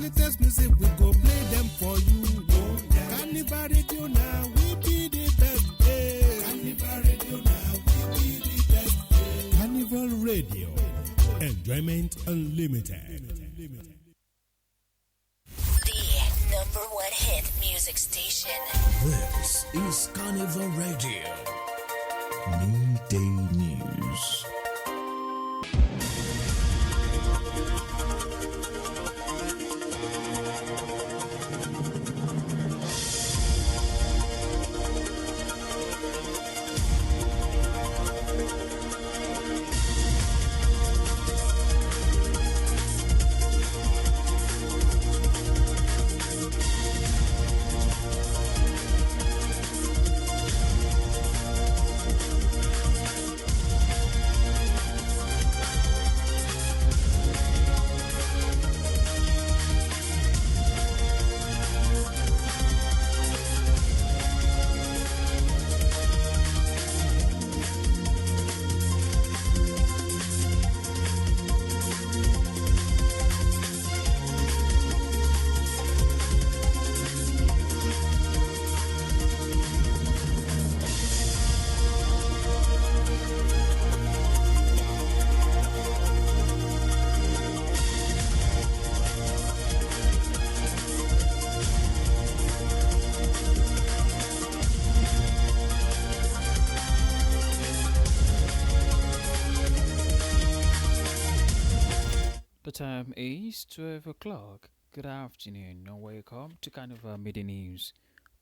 latest music, we go play them for you. Oh, yeah. Carnival Radio now, we be the best. Hey. Carnival Radio now, we be the best. Hey. Carnival Radio, enjoyment unlimited. The number one hit music station. This is Carnival Radio. Midday News. The time is 12 o'clock. Good afternoon and welcome to Carnival Midday News.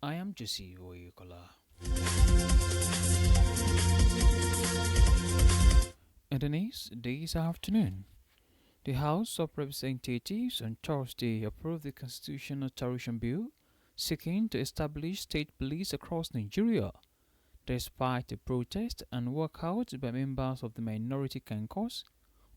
I am Jesse Oyukola. In the news this afternoon, the House of Representatives on Thursday approved the Constitutional Alteration Bill seeking to establish state police across Nigeria, despite the protest and walkout by members of the minority caucus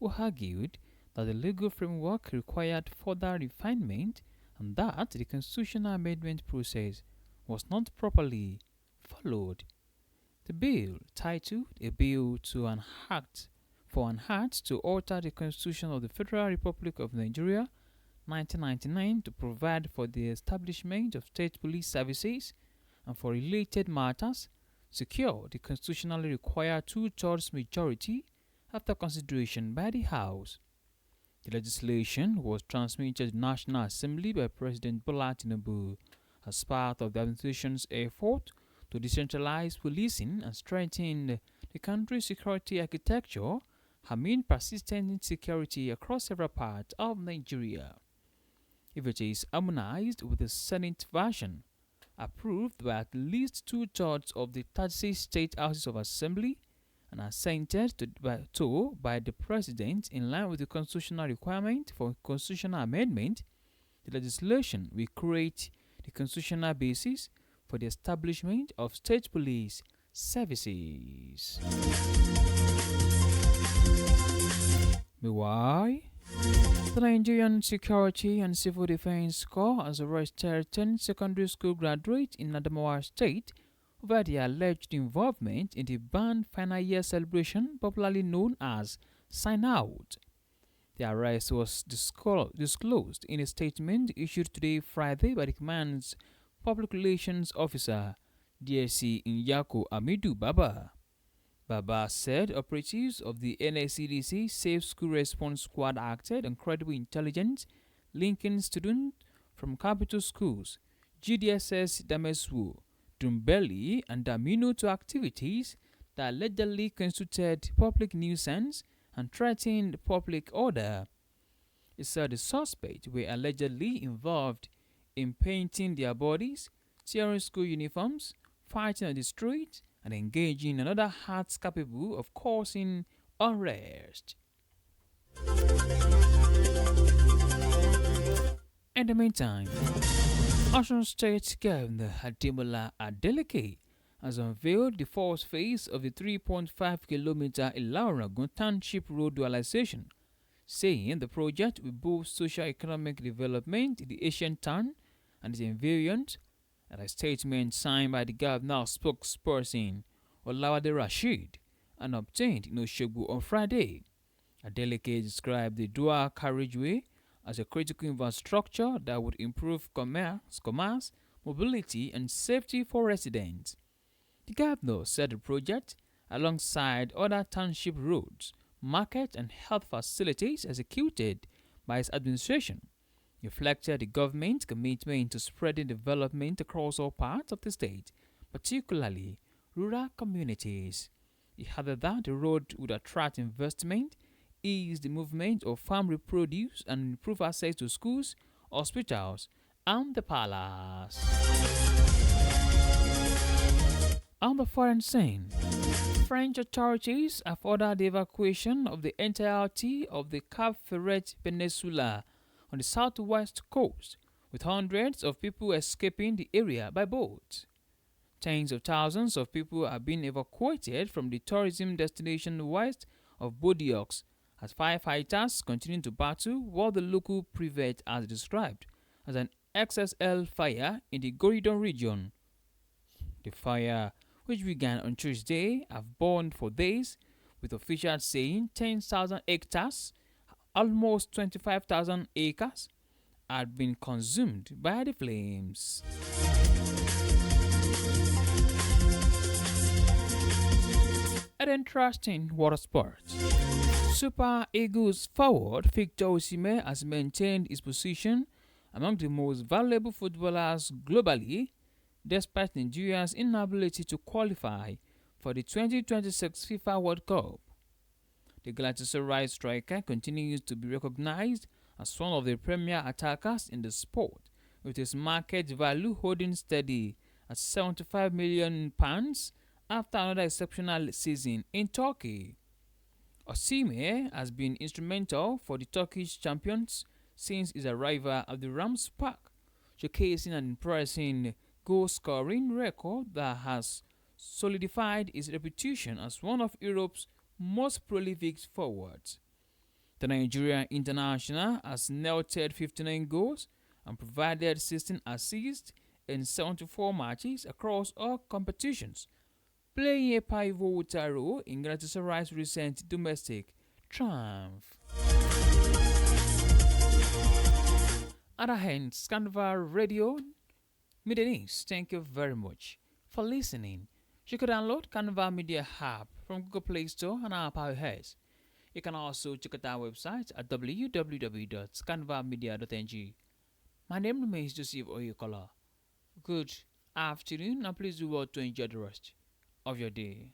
who argued that the legal framework required further refinement and that the constitutional amendment process was not properly followed. The bill, titled A Bill to an Act for an Act to Alter the Constitution of the Federal Republic of Nigeria, 1999, to provide for the establishment of state police services and for related matters, secured the constitutionally required two-thirds majority after consideration by the House. The legislation was transmitted to the National Assembly by President Bola Tinubu as part of the administration's effort to decentralize policing and strengthen the country's security architecture amid persistent insecurity across several parts of Nigeria. If it is harmonized with the Senate version, approved by at least two-thirds of the 36 state houses of assembly, and assented to by the President in line with the constitutional requirement for constitutional amendment, the legislation will create the constitutional basis for the establishment of state police services. Meanwhile, the Nigerian Security and Civil Defense Corps has arrested 10 secondary school graduates in Adamawa State over their alleged involvement in the band final year celebration popularly known as Sign Out. The arrest was disclosed in a statement issued today Friday by the command's public relations officer, DSC Nyako Amidu Baba. Baba said operatives of the NSCDC Safe School Response Squad acted on credible intelligence linking students from capital schools, GDSS Dameswu, Dumbelli and Damino to activities that allegedly constituted public nuisance and threatened public order. He said the suspects were allegedly involved in painting their bodies, tearing school uniforms, fighting on the street, and engaging in other acts capable of causing unrest. In the meantime, Osun State Governor Ademola Adeleke has unveiled the first phase of the 3.5-kilometer Ilaorangun Township Road dualization, saying the project will boost socio-economic development in the ancient town and its environs. And a statement signed by the governor's spokesperson, Olawade Rashid, and obtained in Oshogbo on Friday. Adeleke described the dual carriageway as a critical infrastructure that would improve commerce, mobility, and safety for residents. The governor said the project, alongside other township roads, market, and health facilities executed by his administration, reflected the government's commitment to spreading development across all parts of the state, particularly rural communities. He added that the road would attract investment, ease the movement of farm produce, and improve access to schools, hospitals, and the palace. On the foreign scene, French authorities have ordered the evacuation of the entirety of the Cape Ferret Peninsula on the southwest coast, with hundreds of people escaping the area by boat. Tens of thousands of people are being evacuated from the tourism destination west of Bodiox as firefighters continue to battle what the local prefect has described as an XSL fire in the Goridon region. The fire, which began on Tuesday, have burned for days, with officials saying 10,000 hectares, almost 25,000 acres, had been consumed by the flames. An interesting water sport. Super Eagles forward Victor Osimhen has maintained his position among the most valuable footballers globally, despite Nigeria's inability to qualify for the 2026 FIFA World Cup. The Galatasaray striker continues to be recognized as one of the premier attackers in the sport, with his market value holding steady at £75 million after another exceptional season in Turkey. Osimhen has been instrumental for the Turkish champions since his arrival at the Rams Park, showcasing an impressive goal-scoring record that has solidified his reputation as one of Europe's most prolific forwards. The Nigerian international has netted 59 goals and provided 16 assists in 74 matches across all competitions, playing a pivotal role in Galatasaray's recent domestic triumph. At our hands, Carnival Radio Media News. Thank you very much for listening. You can download Carnival Media app from Google Play Store and Apple iOS. You can also check out our website at www.carnivalmedia.ng. My name remains Joseph Oyekola. Good afternoon, and please do well to enjoy the rest of your day.